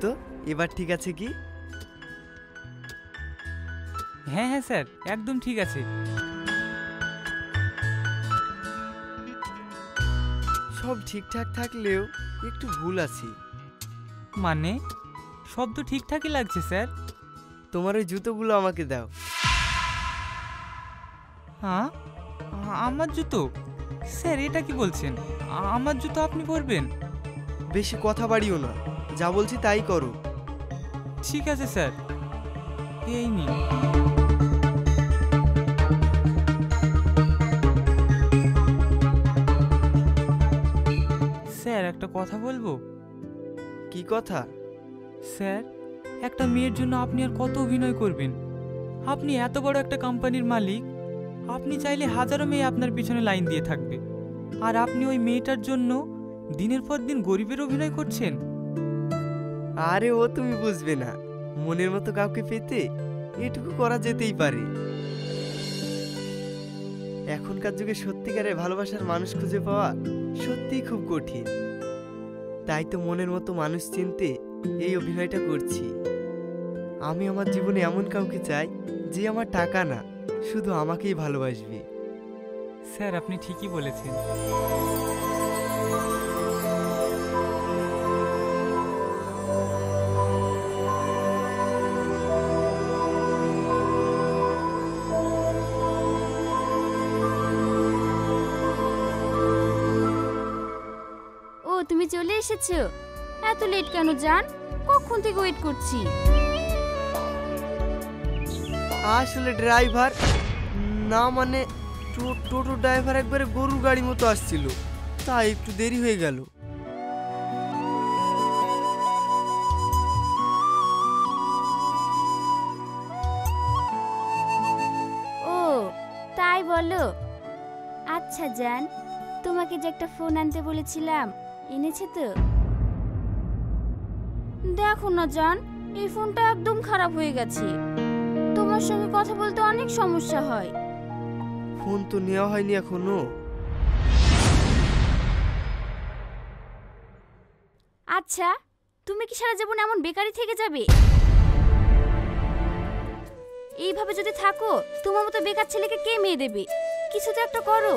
তো এবার ঠিক আছে কি? হ্যাঁ হ্যাঁ স্যার, একদম ঠিক আছে। সব ঠিকঠাক থাকলেও একটু ভুল আছে। মানে সব তো ঠিকঠাকই লাগছে স্যার। তোমার ওই জুতোগুলো আমাকে দাও। হ্যাঁ, আমার জুতো? স্যার এটা কি বলছেন? আমার জুতো আপনি পরবেন? বেশি কথা বাড়িও না, যা বলছি তাই করো। ঠিক আছে স্যার, এই নিন। স্যার একটা কথা বলবো? কি কথা? স্যার, একটা মেয়ের জন্য আপনি আর কত অভিনয় করবেন? আপনি এত বড় একটা কোম্পানির মালিক, আপনি চাইলে হাজারো মেয়ে আপনার পিছনে লাইন দিয়ে থাকবে, আর আপনি ওই মেয়েটার জন্য দিনের পর দিন গরিবের অভিনয় করছেন। আরে ও তুমি বুঝবে না, মনের মতো কাউকে পেতে এটুকু করা যেতেই পারে। এখনকার যুগে সত্যিকারের ভালোবাসার মানুষ খুঁজে পাওয়া সত্যিই খুব কঠিন। তাই তো মনের মতো মানুষ চিনতে এই অভিনয়টা করছি। আমি আমার জীবনে এমন কাউকে চাই যে আমার টাকা না, শুধু আমাকেই ভালোবাসবে। স্যার আপনি ঠিকই বলেছেন। ও তুমি চলে এসেছো? এত লেট কেন জান? কখন থেকে ওয়েট করছি। আসলে ড্রাইভার না, মানে টোটো ড্রাইভার একবারে গরুর গাড়ি মতো আসছিল, তাই একটু দেরি হয়ে গেল। ও তাই বলো। আচ্ছা জান, তোমাকে যে একটা ফোন আনতে বলেছিলাম, এনেছে তো? দেখো না জান, এই ফোনটা একদম খারাপ হয়ে গেছে। তোমার সঙ্গে কথা বলতে অনেক সমস্যা হয়। ফোন তো নেওয়া হয়নি এখনো। আচ্ছা, তুমি কি সারা জীবন এমন বেকারি থেকে যাবে? এইভাবে যদি থাকো, তোমার মতো বেকার ছেলেকে কে মেয়ে দেবে? কিছু তো একটা করো।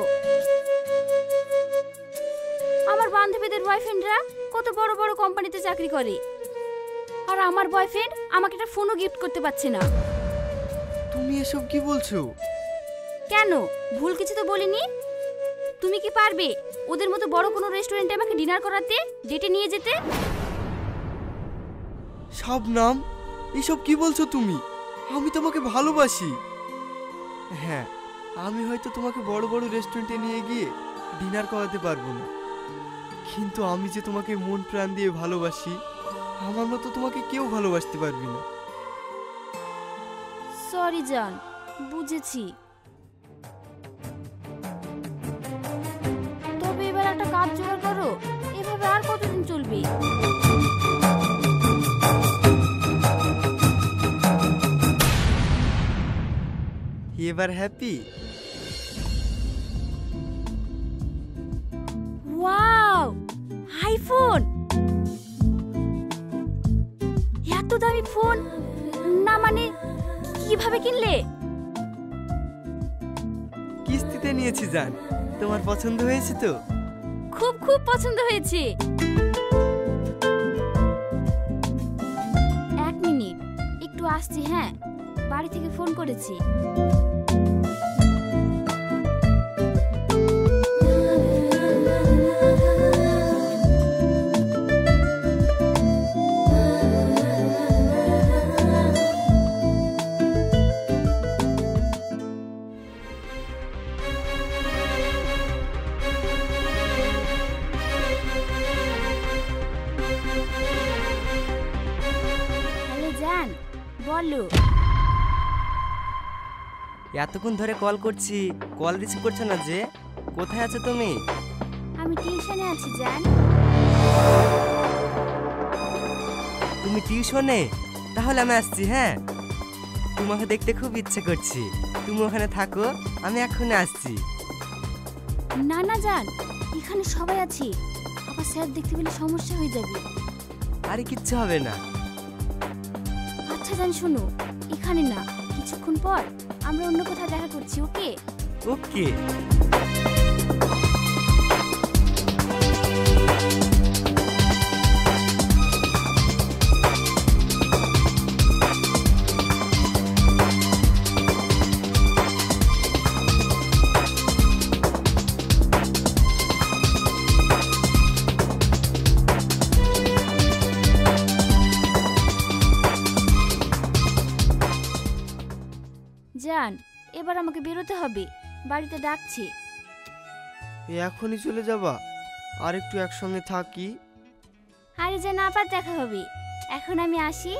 আমার বান্ধবীদের বয়ফ্রেন্ডরা কত বড় বড় কোম্পানিতে চাকরি করে, আর আমার বয়ফ্রেন্ড আমাকে একটা ফোনও গিফট করতে পারছে না। তুমি এসব কি বলছো? কেন, ভুল কিছু তো বলিনি। তুমি কি পারবে ওদের মতো বড় কোনো রেস্টুরেন্টে আমাকে ডিনার করাতে, ডেটে নিয়ে যেতে? শবনম, এসব কি বলছো তুমি? আমি তোমাকে ভালোবাসি। হ্যাঁ, আমি হয়তো তোমাকে বড় বড় রেস্টুরেন্টে নিয়ে গিয়ে ডিনার করাতে পারবো না, কিন্তু আমি যে তোমাকে মন প্রাণ দিয়ে ভালোবাসি, আমার মতো তোমাকে কেউ ভালোবাসতে পারবে না। সরি জান, বুঝেছি। তবে এবার একটা কাজ জোগাড় করো, এভাবে আর কতদিন চলবে? এবার হ্যাপি? Wow, iPhone! এত দামি ফোন না, মানে কিভাবে কিনলে? কিস্তিতে নিয়েছি জান। তোমার পছন্দ হয়েছে তো? খুব খুব পছন্দ হয়েছে। এক মিনিট, একটু আসছি। হ্যাঁ, বাড়ি থেকে ফোন করেছি। হ্যালো জান, বলো। এতক্ষণ ধরে কল করছি, কল রিসিভ করছো না যে? কোথায় আছো তুমি? আমি টিউশনে আছি জান। তুমি টিউশনে? তাহলে আমি আসছি। হ্যাঁ, তোমাকে দেখতে খুব ইচ্ছে করছি। তুমি ওখানে থাকো, আমি এক্ষুনি আসছি। না না জান, এখানে সবাই আছি, আবার স্যার দেখতে পেলে সমস্যা হয়ে যাবে। আরে কিচ্ছু হবে না, আচ্ছা জান শোনো, এখানে না, কিছুক্ষণ পর আমরা অন্য কোথাও দেখা করছি, ওকে? ওকে। জান, এবার আমাকে বেরোতে হবে, বাড়িতে ডাকছে। এখনই চলে যাবা? আর একটু একসঙ্গে থাকি। আরে জান, আবার দেখা হবে, এখন আমি আসি।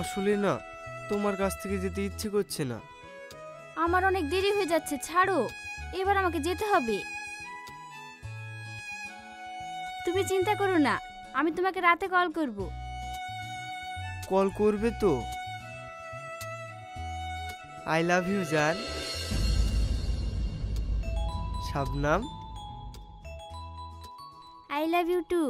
আসলে না, তোমার কাছ থেকে যেতে ইচ্ছে করছে না। আমার অনেক দেরি হয়ে যাচ্ছে, ছাড়ো, এবার আমাকে যেতে হবে। তুমি চিন্তা করো না, আমি তোমাকে রাতে কল করব। কল করবে তো? আই লাভ ইউ জান। Shabnam, I love you too.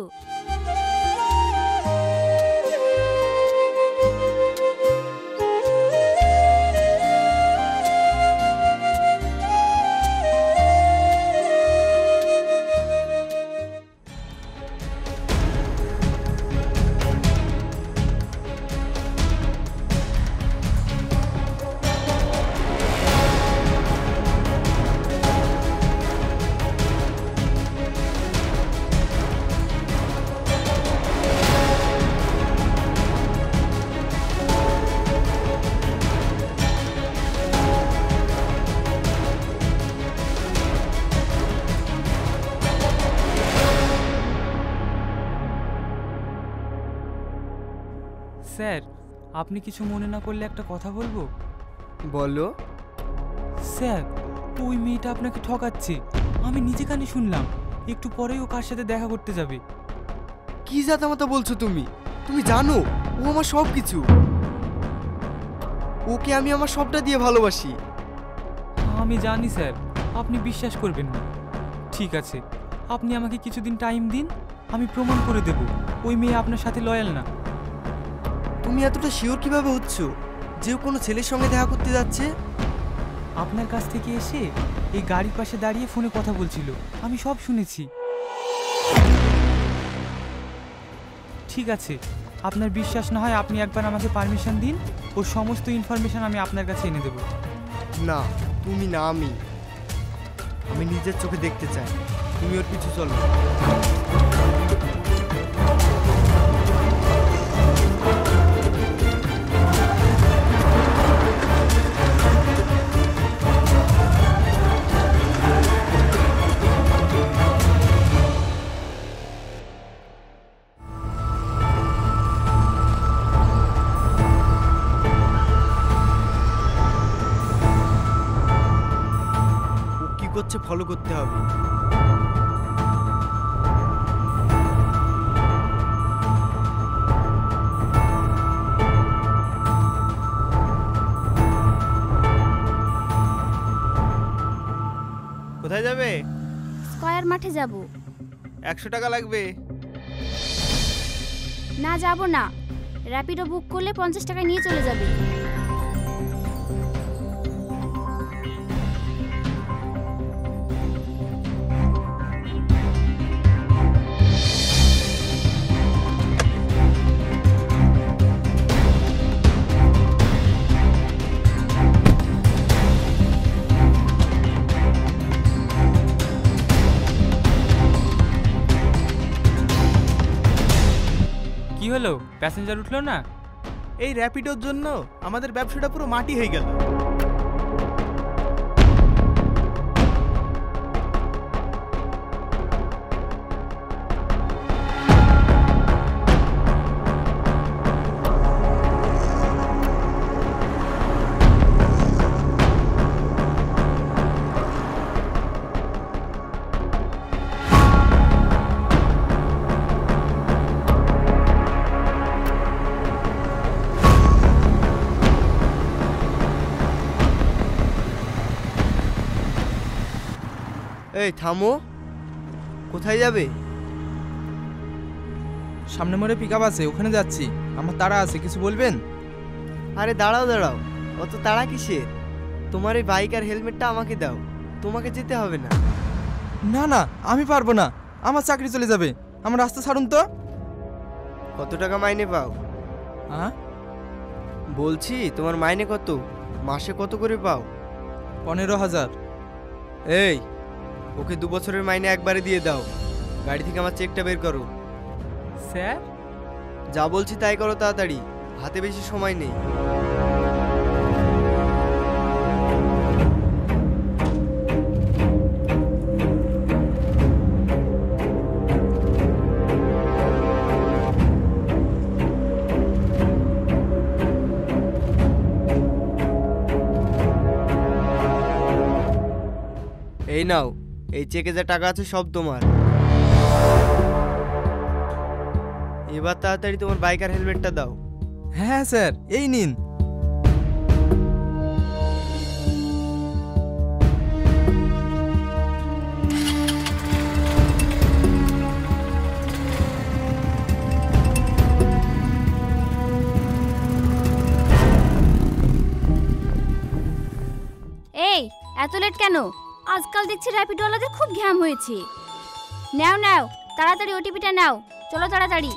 Sir, আপনি কিছু মনে না করলে একটা কথা বলবো? বলো। স্যার, ওই মেয়েটা আপনাকে ঠকাচ্ছে, আমি নিজে কানে শুনলাম। একটু পরেই ও কার সাথে দেখা করতে যাবে। কি জাতামাতা বলছো তুমি? তুমি জানো ও আমার সব কিছু। ওকে আমি আমার সবটা দিয়ে ভালোবাসি। আমি জানি স্যার, আপনি বিশ্বাস করবেন না। ঠিক আছে, আপনি আমাকে কিছুদিন টাইম দিন, আমি প্রমাণ করে দেব ওই মেয়ে আপনার সাথে লয়াল না। তুমি এতটা শিওর কিভাবে হচ্ছ যে ও কোনো ছেলের সঙ্গে দেখা করতে যাচ্ছে? আপনার কাছ থেকে এসে এই গাড়ির পাশে দাঁড়িয়ে ফোনে কথা বলছিল, আমি সব শুনেছি। ঠিক আছে, আপনার বিশ্বাস না হয় আপনি একবার আমাকে পারমিশন দিন, ওর সমস্ত ইনফরমেশন আমি আপনার কাছে এনে দেব। না, তুমি না, আমি নিজের চোখে দেখতে চাই। তুমি ওর পিছু চলো। করছে ফলো করতে হবে। কোথায় যাবে? স্কয়ার মাঠে যাব। 100 টাকা লাগবে। না, যাব না, র্যাপিডো বুক করলে 50 টাকা নিয়ে চলে যাবে। কি হলো, প্যাসেঞ্জার উঠলো না? এই র্যাপিডোর জন্য আমাদের ব্যবসাটা পুরো মাটি হয়ে গেল। এই থামো, কোথায় যাবে? সামনে মোড়ে পিকআপ আছে, ওখানে যাচ্ছি। আমার তাড়া আছে, কিছু বলবেন? আরে দাঁড়াও দাঁড়াও, অত তাড়া কিসের? তোমার এই বাইক আর হেলমেটটা আমাকে দাও, তোমাকে যেতে হবে না। না না, আমি পারবো না, আমার চাকরি চলে যাবে। আমার রাস্তা ছাড়ুন তো। কত টাকা মাইনে পাও? হ্যাঁ, বলছি তোমার মাইনে কত, মাসে কত করে পাও? 15,000। এই, ওকে 2 বছরের মাইনে একবারে দিয়ে দাও। গাড়ি থেকে আমার চেকটা বের করো। স্যার, যা বলছি তাই করো তাড়াতাড়ি, হাতে বেশি সময় নেই। এই নাও, এই চেকে যা টাকা আছে সব তোমার। এবার তাড়াতাড়ি তোমার বাইক আর হেলমেটটা দাও। হ্যাঁ স্যার, এই নিন। এই, এত লেট কেন? আজকাল দেখছি র্যাপিডওয়ালাদের খুব ঘ্যাম হয়েছে। নাও নাও, তাড়াতাড়ি ওটিপিটা নাও, চলো তাড়াতাড়ি।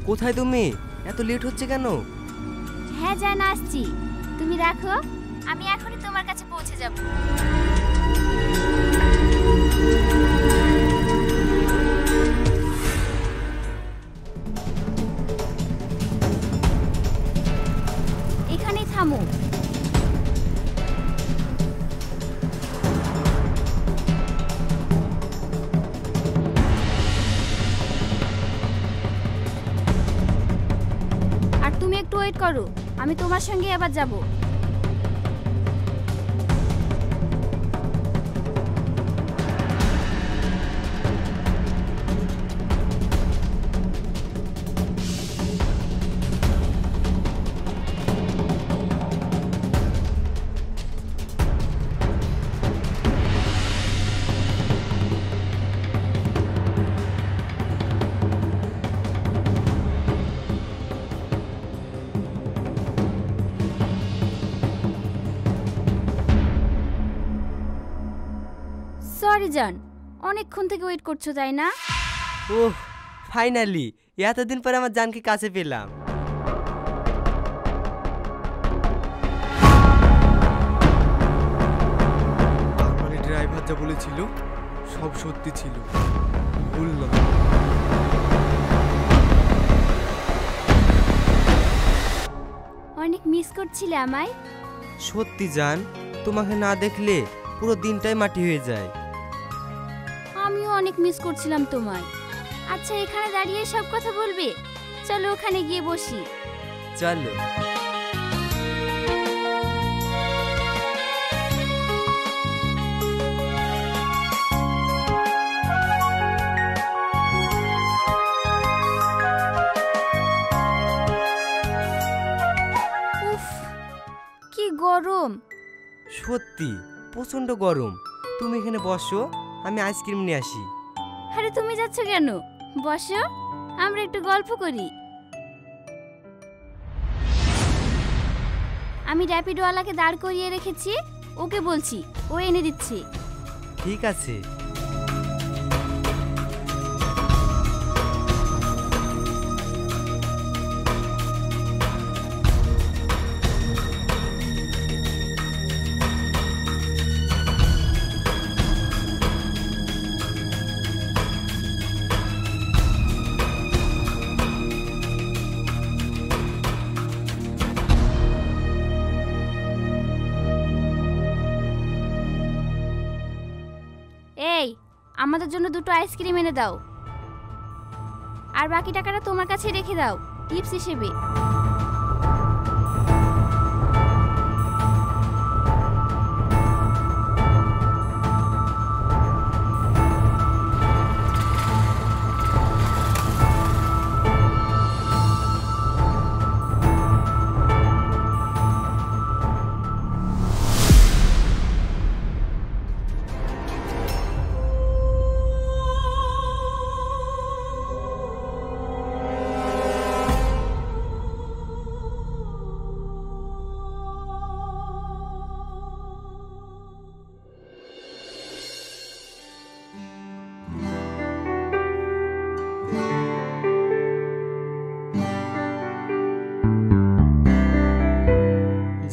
কোথায় তুমি? এত লেট হচ্ছে কেন? হ্যাঁ জান, আসছি, তুমি রাখো, আমি এখনই তোমার কাছে পৌঁছে যাব। এখানেই থামো। আর তুমি একটু ওয়েট করো, আমি তোমার সঙ্গে এবার যাব। সরি জান, অনেকক্ষণ থেকে ওয়েট করছো তাই না? ওহ, ফাইনালি এতদিন পরে আমার জানকে কাছে পেলাম। তার মানে ড্রাইভার যা বলেছিল সব সত্যি ছিল, ভুল না। অনেক মিস করছিলে আমায়? সত্যি জান, তোমাকে না দেখলে পুরো দিনটাই মাটি হয়ে যায়। আমিও অনেক মিস করছিলাম তোমায়। আচ্ছা, এখানে দাঁড়িয়ে সব কথা বলবে? চলো ওখানে গিয়ে বসি। চলো। উফ, কি গরম! সত্যি প্রচন্ড গরম। তুমি এখানে বসো, আমি আইসক্রিম নিয়ে আসি। আরে তুমি যাচ্ছ কেন? বসো, আমরা একটু গল্প করি। আমি র্যাপিডওয়ালাকে দাঁড় করিয়ে রেখেছি, ওকে বলছি, ও এনে দিচ্ছে। ঠিক আছে। এই, আমাদের জন্য দুটো আইসক্রিম এনে দাও, আর বাকি টাকাটা তোমার কাছে রেখে দাও টিপস হিসেবে।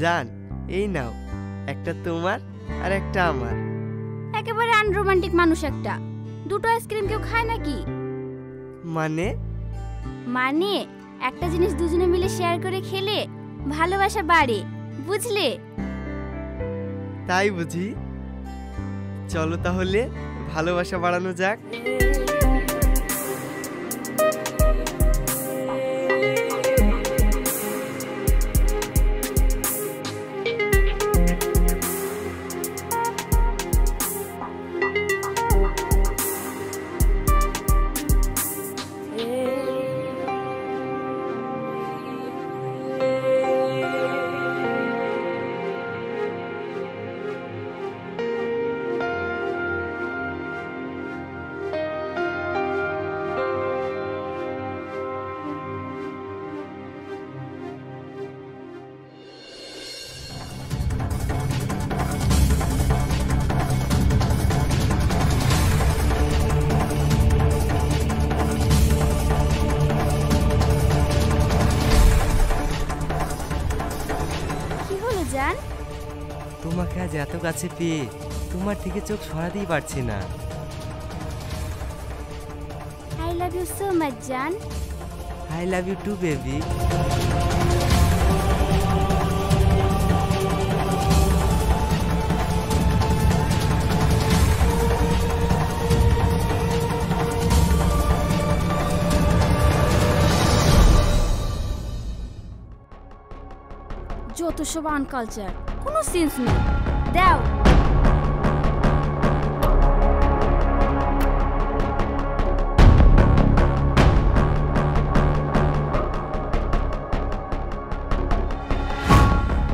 জান, এই নাও, একটা তোমার আর একটা আমার। একেবারে আনরোমান্টিক মানুষ একটা, দুটো আইসক্রিম কেউ খায় নাকি? মানে? মানে একটা জিনিস দুজনে মিলে শেয়ার করে খেলে ভালোবাসা বাড়ে, বুঝলে? তাই বুঝি? চলো তাহলে ভালোবাসা বাড়ানো যাক। তোমাকে আজ এত কাছে পেয়ে তোমার থেকে চোখ সরাতেই পারছি না। I love you so much জান। I love you too baby. যত সব আনকালচার, কোনো সেন্স নেই। দাও।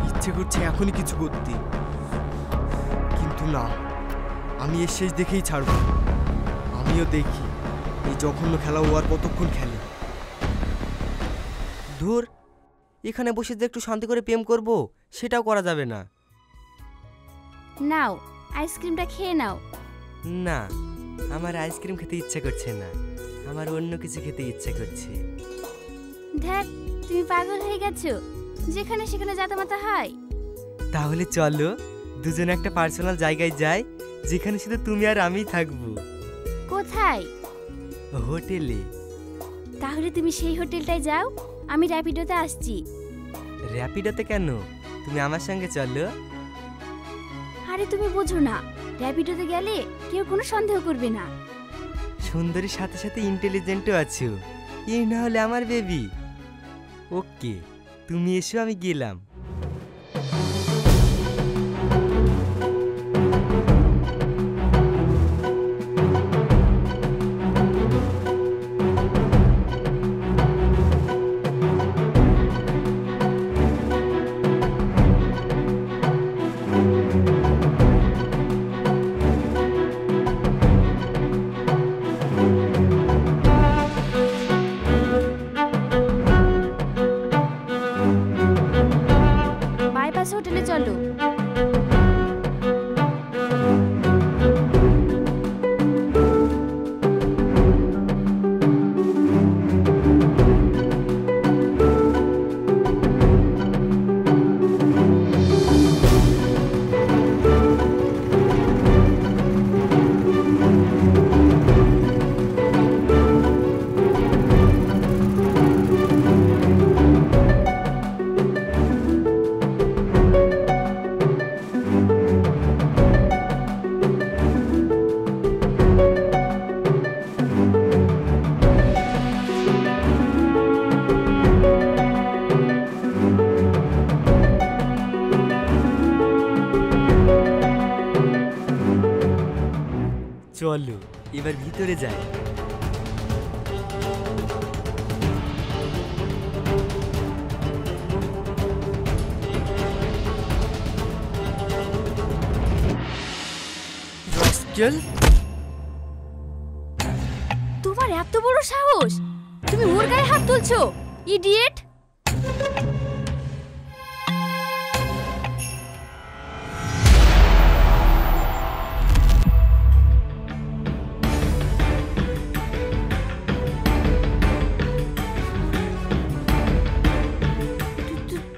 ইচ্ছে করছে এখনই কিছু করতে, কিন্তু না, আমি এর শেষ দেখেই ছাড়ব। আমিও দেখি এই জঘন্য খেলা ও আর কতক্ষণ খেলে। ধুর, এখানে বসে যে একটু শান্তি করে প্রেম করব সেটাও করা যাবে না। নাও, আইসক্রিমটা খেয়ে নাও। না, আমার আইসক্রিম খেতে ইচ্ছে করছে না, আমার অন্য কিছু খেতে ইচ্ছে করছে। দেখ, তুমি পাগল হয়ে গেছো, যেখানে সেখানে যাতামাতা হয়। তাহলে চলো দুজনে একটা পার্সোনাল জায়গায় যাই, যেখানে শুধু তুমি আর আমিই থাকবো। কোথায়? হোটেলে। তাহলে তুমি সেই হোটেলটায় যাও, আমি র্যাপিডোতে আসছি। র্যাপিডোতে কেন? তুমি আমার সঙ্গে চলো। আরে তুমি বোঝো না, র্যাপিডোতে গেলে কেউ কোনো সন্দেহ করবে না। সুন্দরীর সাথে সাথে ইন্টেলিজেন্টও আছো, এই না হলে আমার বেবি। ওকে, তুমি এসো, আমি গেলাম। চলো এবার ভিতরে যাই। রাস্কেল, তোমার এত বড় সাহস, তুমি ওর গায়ে হাত তুলছো, ইডিয়েট!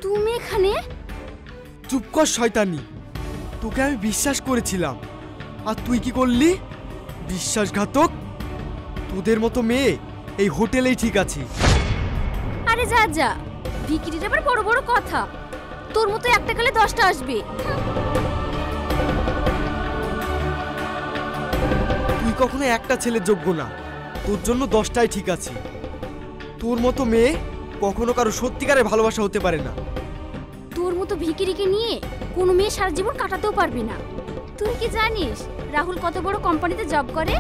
তুমি এখানে? চুপ কর শয়তানি, তোকে আমি বিশ্বাস করেছিলাম আর তুই কি করলি? বিশ্বাসঘাতক! তোদের মতো মেয়ে এই হোটেলেই ঠিক আছে। আরে যা যা, বিক্রির আবার বড় বড় কথা। তোর মতো একটা গেলে 10টা আসবে। তুই কখনো একটা ছেলের যোগ্য না, তোর জন্য 10টাই ঠিক আছে। তোর মতো মেয়ে কখনো কারো সত্যিকারের ভালোবাসা হতে পারে না। তোর মতো ভিকিরিকে নিয়ে কোনো মেয়ে সারা জীবন কাটাতেও পারবে না। তুই কি জানিস রাহুল কত বড় কোম্পানিতে জব করে?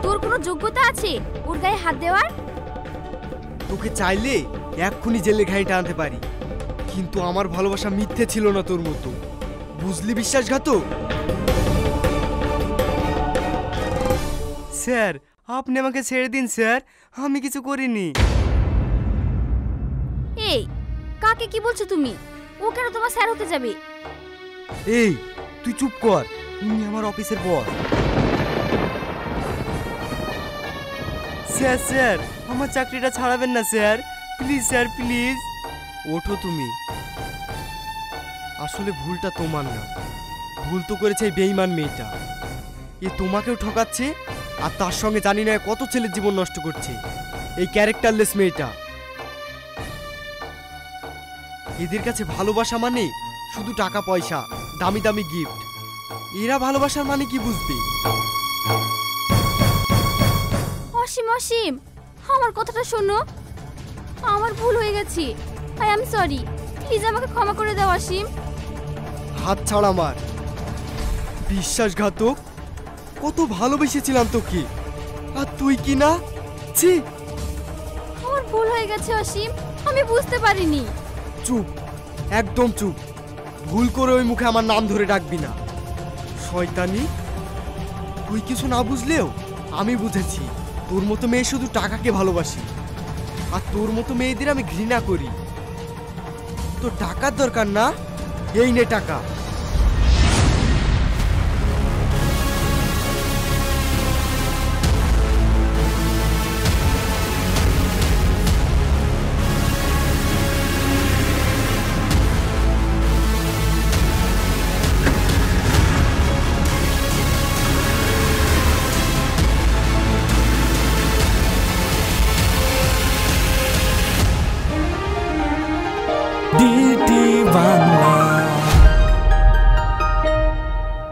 তোর কোনো যোগ্যতা আছে ওর গায়ে হাত দেওয়ার? তোকে চাইলে এক্ষুনি জেলে ঘাইটা আনতে পারি, কিন্তু আমার ভালোবাসা মিথ্যে ছিল না তোর মতো, বুঝলি বিশ্বাসঘাতক? স্যার আপনি আমাকে ছেড়ে দিন স্যার, আমি কিছু করিনি। এই কাকে কি বলছো তুমি? ও কেন তোমার স্যার হতে যাবে? এই তুই চুপ কর, উনি আমার অফিসের বস। স্যার স্যার আমার চাকরিটা ছাড়াবেন না স্যার, প্লিজ স্যার প্লিজ। ওঠো তুমি। আসলে ভুলটা তোমার না, ভুল তো করেছে এই বেঈমান মেয়েটা। এ তোমাকেও ঠকাচ্ছে আর তার সঙ্গে জানি না কত ছেলের জীবন নষ্ট করছে এই ক্যারেক্টারলেস মেয়েটা। এদের কাছে ভালোবাসা মানে শুধু টাকা পয়সা, দামি দামি গিফট। এরা ভালোবাসার মানে কি বুঝবে? অসীম অসীম, আমার কথাটা শোনো। আমার ভুল হয়ে গেছে, আই এম সরি। প্লিজ আমাকে ক্ষমা করে দাও অসীম। হাত ছাড় আমার। বিশ্বাসঘাতক! কত ভালোবেসেছিলাম তোকে, আর তুই কি না? ছি! আমার ভুল হয়ে গেছে অসীম, আমি বুঝতে পারিনি। চুপ, একদম চুপ। ভুল করে ওই মুখে আমার নাম ধরে ডাকবি না। শয়তানি! তুই কিছু না বুঝলেও আমি বুঝেছি। তোর মতো মেয়ে শুধু টাকাকে ভালোবাসি, আর তোর মতো মেয়েদের আমি ঘৃণা করি। তোর টাকার দরকার না, এই নে টাকা।